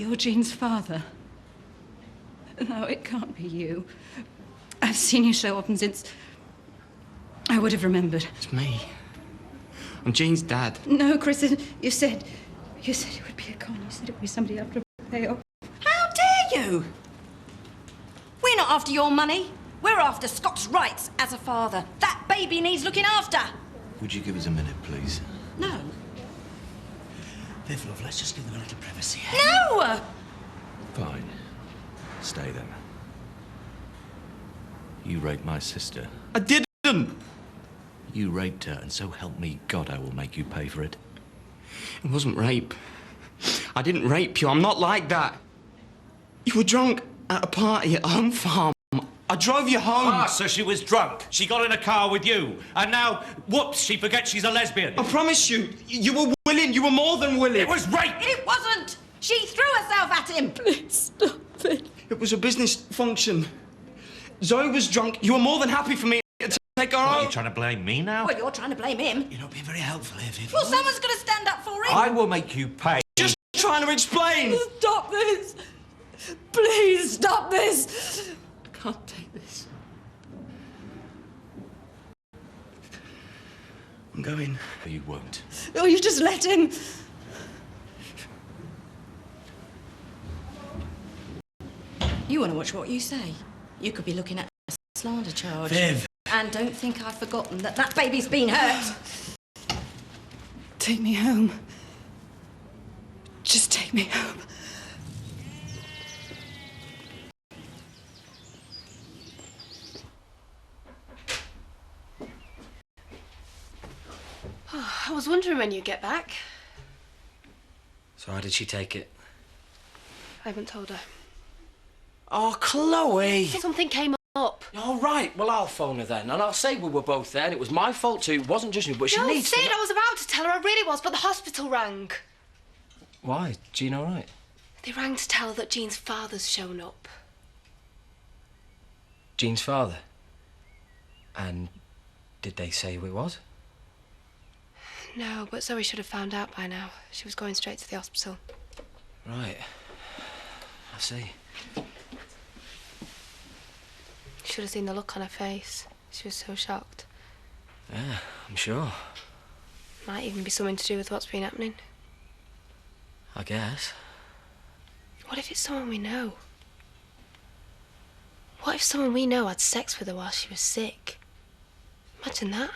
You're Jean's father? No, it can't be you. I've seen you so often since... I would have remembered. It's me. I'm Jean's dad. No, Chris, you said it would be a con. You said it would be somebody after a payoff. How dare you? We're not after your money. We're after Scott's rights as a father. That baby needs looking after. Would you give us a minute, please? No. Viv, love, let's just give them a little privacy. No! Fine. Stay then. You raped my sister. I didn't! You raped her, and so help me God, I will make you pay for it. It wasn't rape. I didn't rape you. I'm not like that. You were drunk at a party at Home Farm. I drove you home. Ah, so she was drunk. She got in a car with you. And now, whoops, she forgets she's a lesbian. I promise you, you were willing. You were more than willing. It was rape! It wasn't! She threw herself at him! Please stop it. It was a business function. Zoe was drunk. You were more than happy for me to take her Are home. you trying to blame me now? Well, you're trying to blame him. You're not being very helpful here, Viv. Well, someone's got to stand up for him. I will make you pay. Just trying to explain. Stop this. Please stop this. I can't take this. I'm going. You won't. Oh, you just let him. You want to watch what you say? You could be looking at a slander charge. Viv. And don't think I've forgotten that that baby's been hurt. Take me home. Just take me home. Oh, I was wondering when you'd get back. So how did she take it? I haven't told her. Oh, Chloe! Something came up. All right, well, I'll phone her then, and I'll say we were both there, and it was my fault too. It wasn't just you, but she No, needs Sid, to... I was about to tell her, I really was, but the hospital rang. Why? Jean all right? They rang to tell her that Jean's father's shown up. Jean's father? And did they say who it was? No, but Zoe should have found out by now. She was going straight to the hospital. Right. I see. Should have seen the look on her face. She was so shocked. Yeah, I'm sure. Might even be something to do with what's been happening. I guess. What if it's someone we know? What if someone we know had sex with her while she was sick? Imagine that.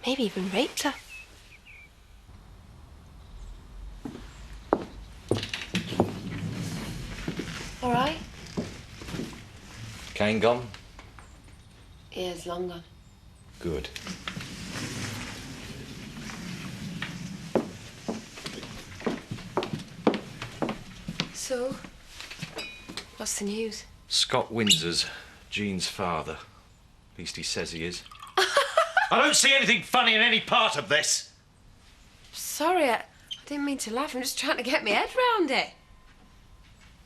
Maybe even raped her. All right? Cane gone? Ears long gone. Good. So, what's the news? Scott Windsor's Jean's father. At least he says he is. I don't see anything funny in any part of this. Sorry, I didn't mean to laugh. I'm just trying to get my head round it.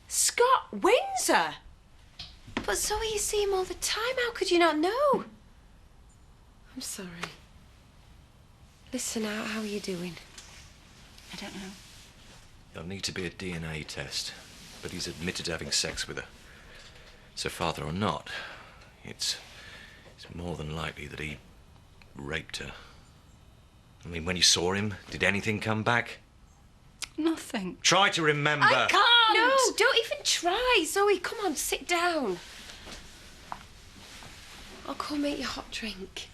Scott Windsor? But Zoe, you see him all the time. How could you not know? I'm sorry. Listen, how are you doing? I don't know. There'll need to be a DNA test, but he's admitted to having sex with her. So father or not, it's more than likely that he raped her. I mean, when you saw him, did anything come back? Nothing. Try to remember. I can't! No, don't even try. Zoe, come on, sit down. I'll go make you a hot drink.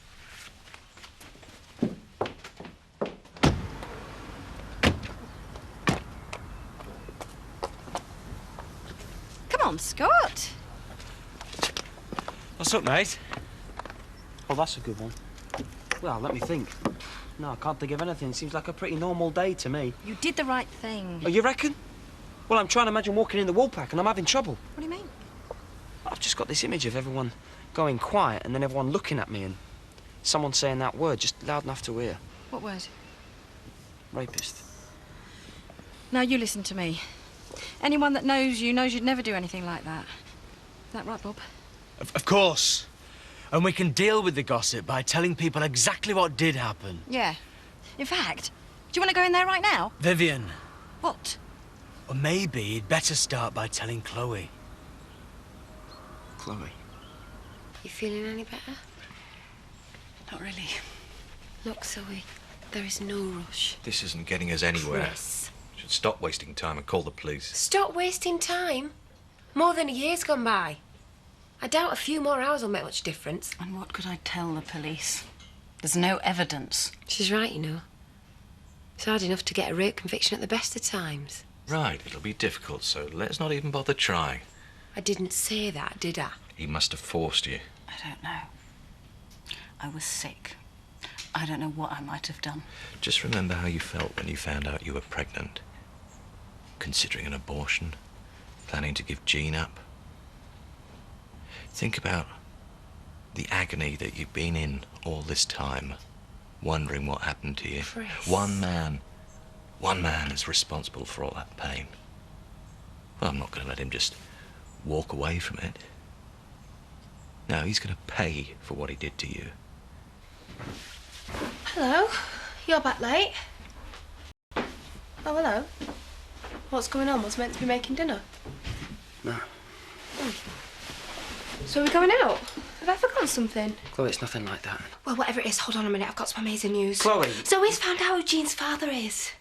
Come on, Scott. What's up, mate? Oh, that's a good one. Well, let me think. No, I can't think of anything. Seems like a pretty normal day to me. You did the right thing. Oh, you reckon? Well, I'm trying to imagine walking in the Woolpack and I'm having trouble. What do you mean? I've just got this image of everyone going quiet and then everyone looking at me and someone saying that word just loud enough to hear. What word? Rapist. Now, you listen to me. Anyone that knows you knows you'd never do anything like that. Is that right, Bob? Of course. And we can deal with the gossip by telling people exactly what did happen. Yeah. In fact, do you want to go in there right now? Vivian, What? Or maybe he'd better start by telling Chloe. Chloe. You feeling any better? Not really. Look, Zoe, there is no rush. This isn't getting us anywhere. Chris. Should stop wasting time and call the police. Stop wasting time. More than a year's gone by. I doubt a few more hours will make much difference. And what could I tell the police? There's no evidence. She's right, you know. It's hard enough to get a rape conviction at the best of times. Right, it'll be difficult, so let's not even bother trying. I didn't say that, did I? He must have forced you. I don't know. I was sick. I don't know what I might have done. Just remember how you felt when you found out you were pregnant. Considering an abortion. Planning to give Jean up. Think about the agony that you've been in all this time, wondering what happened to you. Chris. One man is responsible for all that pain. Well, I'm not going to let him just walk away from it. No, he's going to pay for what he did to you. Hello. You're back late. Oh, hello. What's going on? Was meant to be making dinner? No. So are we going out? Have I forgotten something? Chloe, it's nothing like that. Well, whatever it is, hold on a minute. I've got some amazing news. Chloe! Zoe's found out who Jean's father is.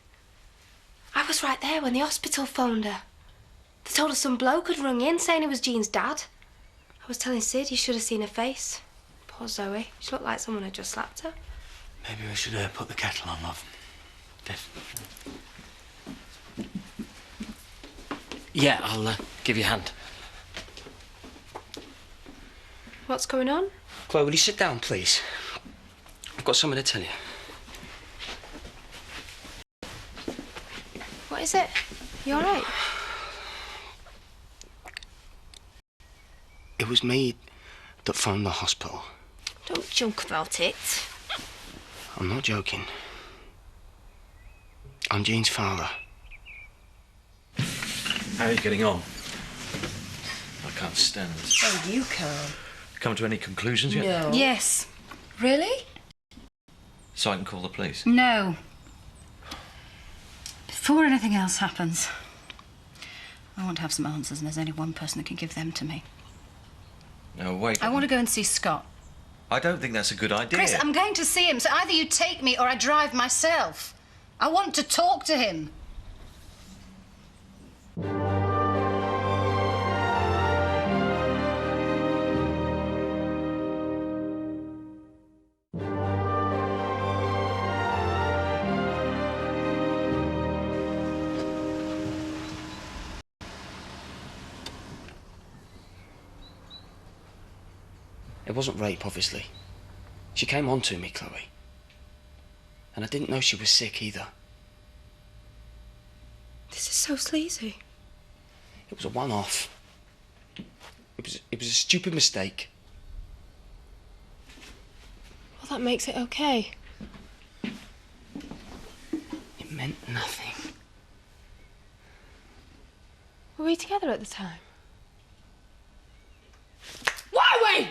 I was right there when the hospital phoned her. They told us some bloke had rung in saying he was Jean's dad. I was telling Sid you should have seen her face. Poor Zoe. She looked like someone had just slapped her. Maybe we should put the kettle on, love. Viv. Yeah, I'll give you a hand. What's going on? Chloe, will you sit down, please? I've got something to tell you. What is it? You all right? It was me that phoned the hospital. Don't joke about it. I'm not joking. I'm Jean's father. How are you getting on? I can't stand this. Oh, you can't. Come to any conclusions yet? No. Yes. Really? So I can call the police? No. Before anything else happens, I want to have some answers, and there's only one person that can give them to me. No, wait. I want to go and see Scott. I don't think that's a good idea. Chris, I'm going to see him, so either you take me or I drive myself. I want to talk to him. It wasn't rape, obviously. She came on to me, Chloe. And I didn't know she was sick either. This is so sleazy. It was a one-off. It was a stupid mistake. Well, that makes it okay. It meant nothing. Were we together at the time? Why we?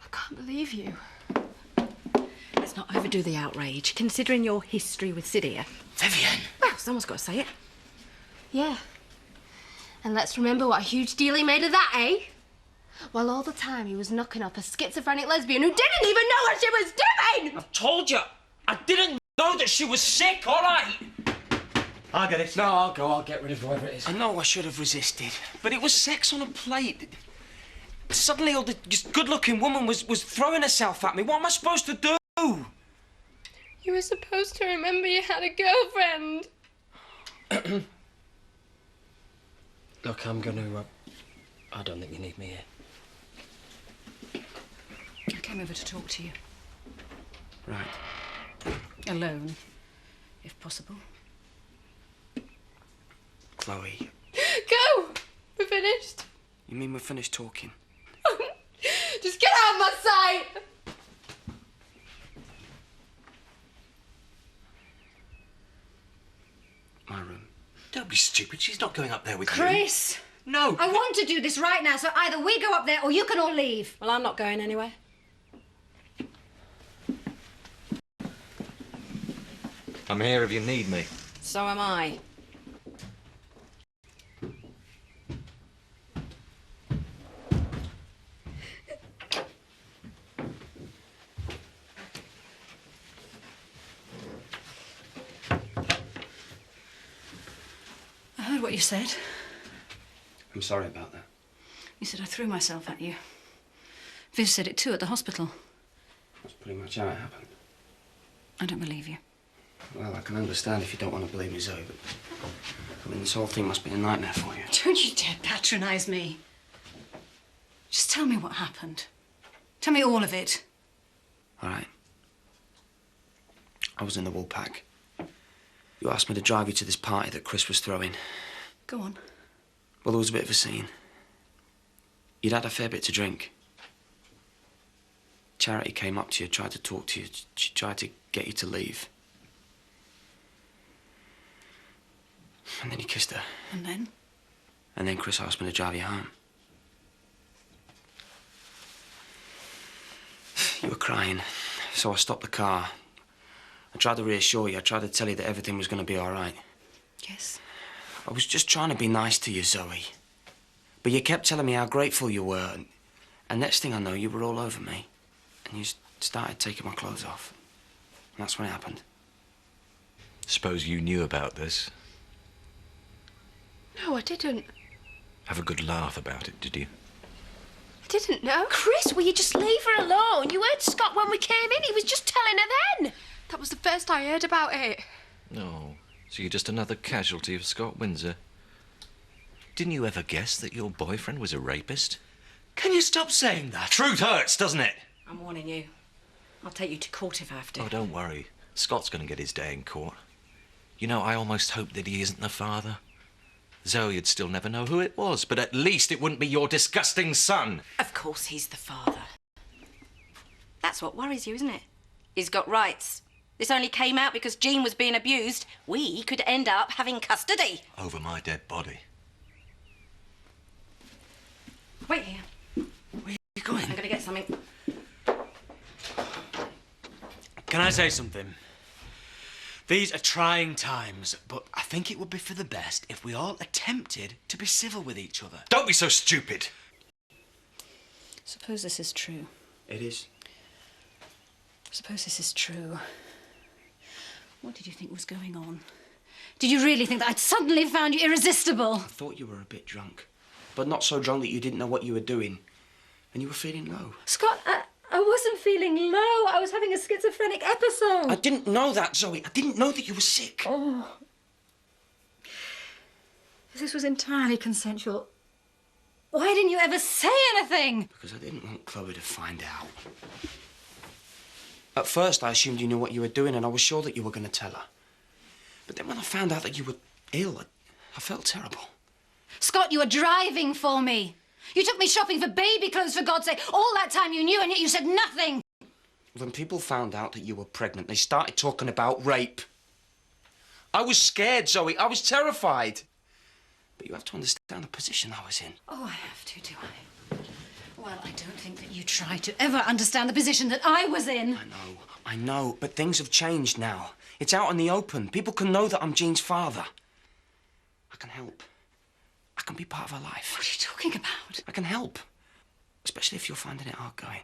I can't believe you. Let's not overdo the outrage, considering your history with Sid here. Vivian! Well, someone's got to say it. Yeah. And let's remember what a huge deal he made of that, eh? Well, all the time he was knocking up a schizophrenic lesbian who didn't even know what she was doing! I told you! I didn't know that she was sick, all right? I'll get it. No, I'll go. I'll get rid of whoever it is. I know I should have resisted, but it was sex on a plate. Suddenly, all this good-looking woman was throwing herself at me. What am I supposed to do? You were supposed to remember you had a girlfriend. Look, I'm going to... I don't think you need me here. I came over to talk to you. Right. Alone, if possible. Chloe, Go! We're finished. you mean we're finished talking? Just get out of my sight! My room. Don't be stupid. She's not going up there with you. Chris! No. I want to do this right now, so either we go up there or you can all leave. Well, I'm not going anywhere. I'm here if you need me. So am I. I heard what you said. I'm sorry about that. You said I threw myself at you. Viv said it too at the hospital. That's pretty much how it happened. I don't believe you. Well, I can understand if you don't want to believe me, Zoe, but I mean, this whole thing must be a nightmare for you. Don't you dare patronise me. Just tell me what happened. Tell me all of it. All right. I was in the wool pack. You asked me to drive you to this party that Chris was throwing. Go on. Well, there was a bit of a scene. You'd had a fair bit to drink. Charity came up to you, tried to talk to you. She tried to get you to leave. And then you kissed her. And then? And then Chris asked me to drive you home. You were crying, so I stopped the car. I tried to reassure you. I tried to tell you that everything was going to be all right. Yes. I was just trying to be nice to you, Zoe. But you kept telling me how grateful you were. And next thing I know, you were all over me. And you started taking my clothes off. And that's when it happened. Suppose you knew about this. No, I didn't. Have a good laugh about it, did you? I didn't know. Chris, will you just leave her alone? You heard Scott when we came in. He was just telling her then. That was the first I heard about it. No. So you're just another casualty of Scott Windsor. Didn't you ever guess that your boyfriend was a rapist? Can you stop saying that? Truth hurts, doesn't it? I'm warning you. I'll take you to court if I have to. Oh, don't worry. Scott's going to get his day in court. You know, I almost hope that he isn't the father. Zoe would still never know who it was, but at least it wouldn't be your disgusting son. Of course he's the father. That's what worries you, isn't it? He's got rights. This only came out because Jean was being abused. We could end up having custody. Over my dead body. Wait here. Where are you going? I'm going to get something. Can I say something? These are trying times, but I think it would be for the best if we all attempted to be civil with each other. Don't be so stupid. Suppose this is true. It is. Suppose this is true. What did you think was going on? Did you really think that I'd suddenly found you irresistible? I thought you were a bit drunk. But not so drunk that you didn't know what you were doing. And you were feeling low. Scott, I wasn't feeling low. I was having a schizophrenic episode. I didn't know that, Zoe. I didn't know that you were sick. Oh. This was entirely consensual. Why didn't you ever say anything? Because I didn't want Chloe to find out. At first, I assumed you knew what you were doing, and I was sure that you were going to tell her. But then when I found out that you were ill, I felt terrible. Scott, you were driving for me. You took me shopping for baby clothes, for God's sake. All that time you knew, and yet you said nothing. When people found out that you were pregnant, they started talking about rape. I was scared, Zoe. I was terrified. But you have to understand the position I was in. Oh, I have to, do I? Well, I don't think that you try to ever understand the position that I was in. I know, but things have changed now. It's out in the open. People can know that I'm Jean's father. I can help. I can be part of her life. What are you talking about? I can help. Especially if you're finding it hard going.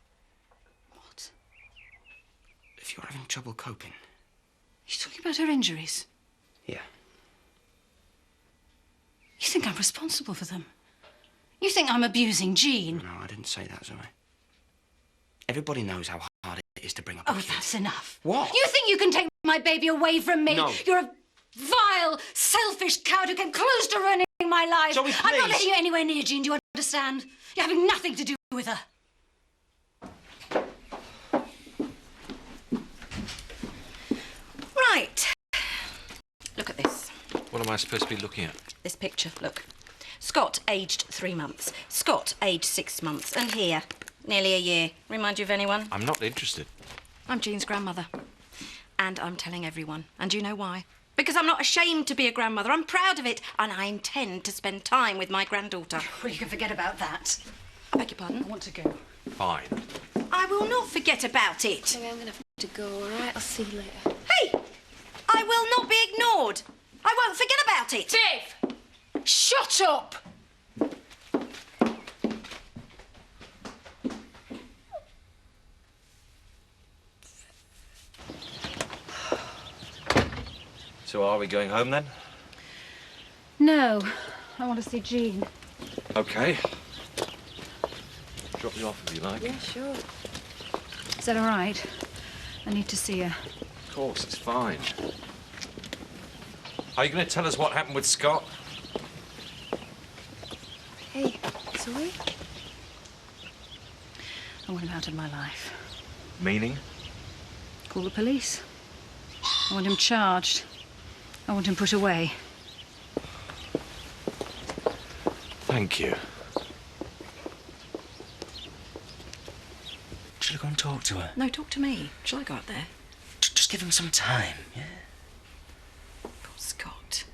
What? If you're having trouble coping. You're talking about her injuries? Yeah. You think I'm responsible for them? You think I'm abusing Jean? No, I didn't say that, Zoe. Everybody knows how hard it is to bring up a Oh, kid. that's enough. What? You think you can take my baby away from me? No. You're a vile, selfish coward who came close to ruining my life. Zoe, I'm not please. letting you anywhere near Jean, do you understand? You're having nothing to do with her. Right. Look at this. What am I supposed to be looking at? This picture, look. Scott, aged 3 months. Scott, aged 6 months. And here, nearly a year. Remind you of anyone? I'm not interested. I'm Jean's grandmother. And I'm telling everyone. And do you know why? Because I'm not ashamed to be a grandmother. I'm proud of it. And I intend to spend time with my granddaughter. Well, you can forget about that. I beg your pardon? I want to go. Fine. I will not forget about it. I'm going to have to go, all right? I'll see you later. Hey! I will not be ignored. I won't forget about it. Viv! Shut up! So are we going home then? No, I want to see Jean. Okay. Drop you off if you like. Yeah, sure. Is that all right? I need to see her. Of course, it's fine. Are you going to tell us what happened with Scott? Hey, sorry? I want him out of my life. Meaning? Call the police. I want him charged. I want him put away. Thank you. Should I go and talk to her? No, talk to me. Shall I go up there? Just give him some time, yeah? Poor Scott.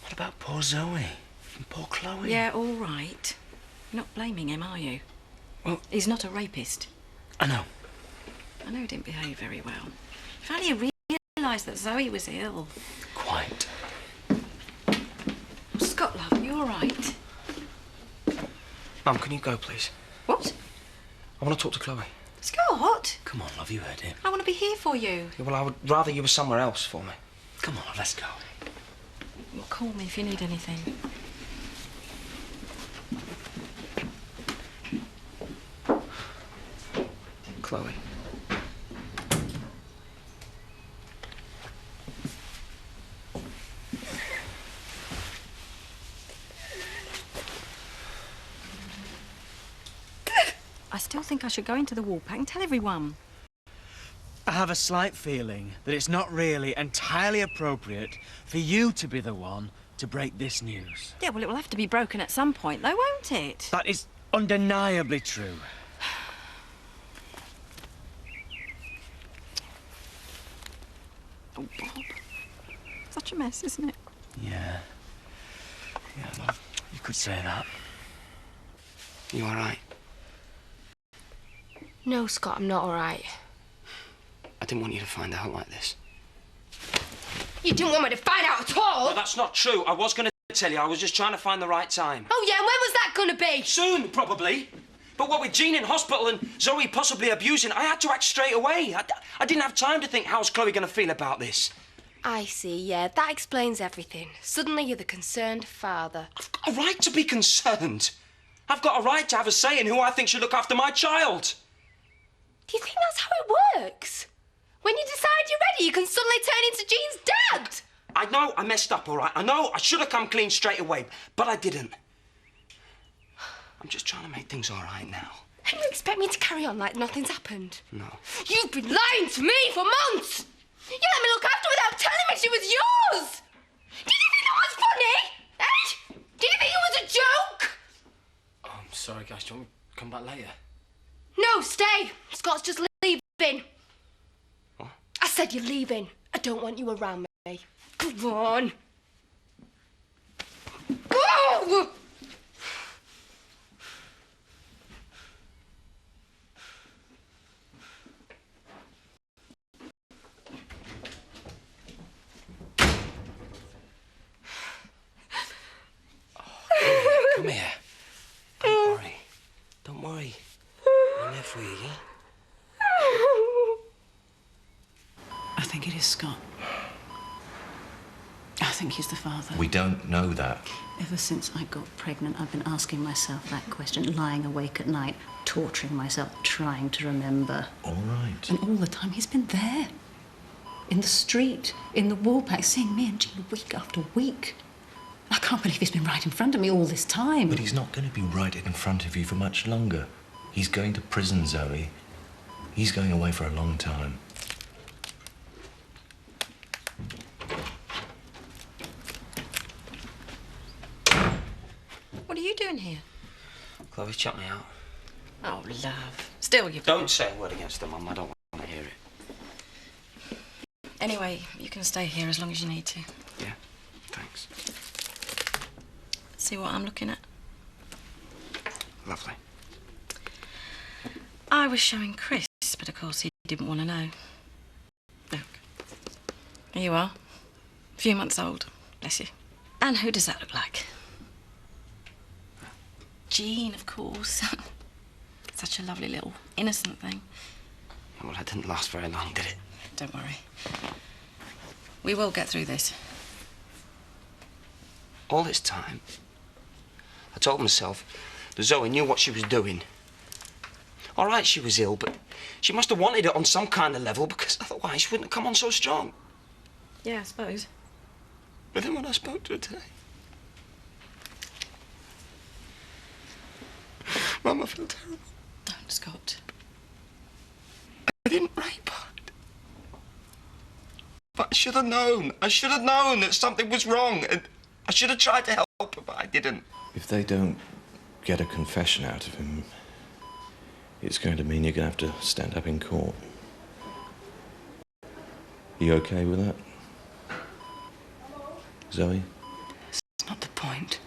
What about poor Zoe? And poor Chloe? Yeah, all right. You're not blaming him, are you? Well, he's not a rapist. I know. I know he didn't behave very well. If only he realised that Zoe was ill. Quite. Scott, love, you all right? Mum, can you go, please? What? I want to talk to Chloe. Scott? Come on, love, you heard him. I want to be here for you. Yeah, well, I would rather you were somewhere else for me. Come on, love, let's go. Well, call me if you need anything. Chloe. I still think I should go into the wall pack and tell everyone. I have a slight feeling that it's not really entirely appropriate for you to be the one to break this news. Yeah, well, it will have to be broken at some point, though, won't it? That is undeniably true. Oh, Bob. Such a mess, isn't it? Yeah. Yeah, love, you could say that. You all right? No, Scott, I'm not all right. I didn't want you to find out like this. You didn't want me to find out at all? No, that's not true. I was going to tell you. I was just trying to find the right time. Oh, yeah, and when was that going to be? Soon, probably. But what with Jean in hospital and Zoe possibly abusing, I had to act straight away. I didn't have time to think, how's Chloe going to feel about this? I see, yeah, that explains everything. Suddenly you're the concerned father. I've got a right to be concerned. I've got a right to have a say in who I think should look after my child. Do you think that's how it works? When you decide you're ready, you can suddenly turn into Jean's dad. I know I messed up, all right. I know I should have come clean straight away, but I didn't. I'm just trying to make things all right now. And you expect me to carry on like nothing's happened? No. You've been lying to me for months. You let me look after her without telling me she was yours. Did you think that was funny? Eh? Did you think it was a joke? Oh, I'm sorry, guys. Do you want me to come back later? No, stay. Scott's just leaving. What? I said you're leaving. I don't want you around me. Come on. Go! Come here. Don't worry. Don't worry. I'm there for you, yeah? I think it is Scott. I think he's the father. We don't know that. Ever since I got pregnant, I've been asking myself that question, lying awake at night, torturing myself, trying to remember. All right. And all the time he's been there. In the street, in the wallpack, seeing me and Jean week after week. I can't believe he's been right in front of me all this time. But he's not going to be right in front of you for much longer. He's going to prison, Zoe. He's going away for a long time. What are you doing here? Chloe's chucked me out. Oh, love. Still, you Don't say a word against her, Mum. I don't want to hear it. Anyway, you can stay here as long as you need to. Yeah, thanks. See what I'm looking at? Lovely. I was showing Chris, but of course he didn't want to know. Look. Here you are. A few months old. Bless you. And who does that look like? Jean, of course. Such a lovely little innocent thing. Well, that didn't last very long, did it? Don't worry. We will get through this. All this time, I told myself that Zoe knew what she was doing. All right, she was ill, but she must have wanted it on some kind of level, because otherwise she wouldn't have come on so strong. Yeah, I suppose. But then when I spoke to her today, Mum, I feel terrible. Don't, Scott. I didn't rape her. But I should have known. I should have known that something was wrong, and I should have tried to help her, but I didn't. If they don't get a confession out of him, it's going to mean you're going to have to stand up in court. You okay with that? Zoe? It's not the point.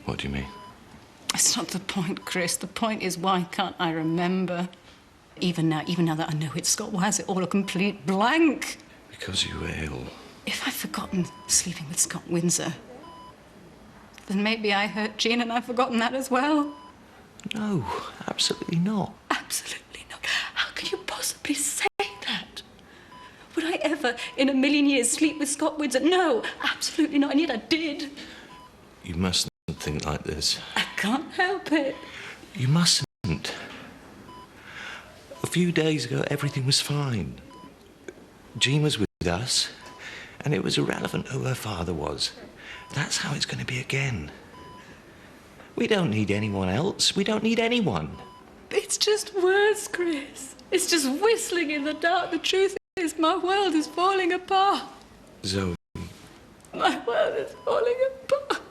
What do you mean? It's not the point, Chris. The point is, why can't I remember? Even now that I know it's Scott, why is it all a complete blank? Because you were ill. If I've forgotten sleeping with Scott Windsor, then maybe I hurt Jean and I've forgotten that as well. No, absolutely not. Absolutely not. How could you possibly say that? Would I ever, in a million years, sleep with Scott Windsor? No, absolutely not, and yet I did. You mustn't think like this. I can't help it. You mustn't. A few days ago, everything was fine. Jean was with us, and it was irrelevant who her father was. That's how it's going to be again. We don't need anyone else. We don't need anyone. It's just words, Chris. It's just whistling in the dark. The truth is, my world is falling apart. Zoe. My world is falling apart.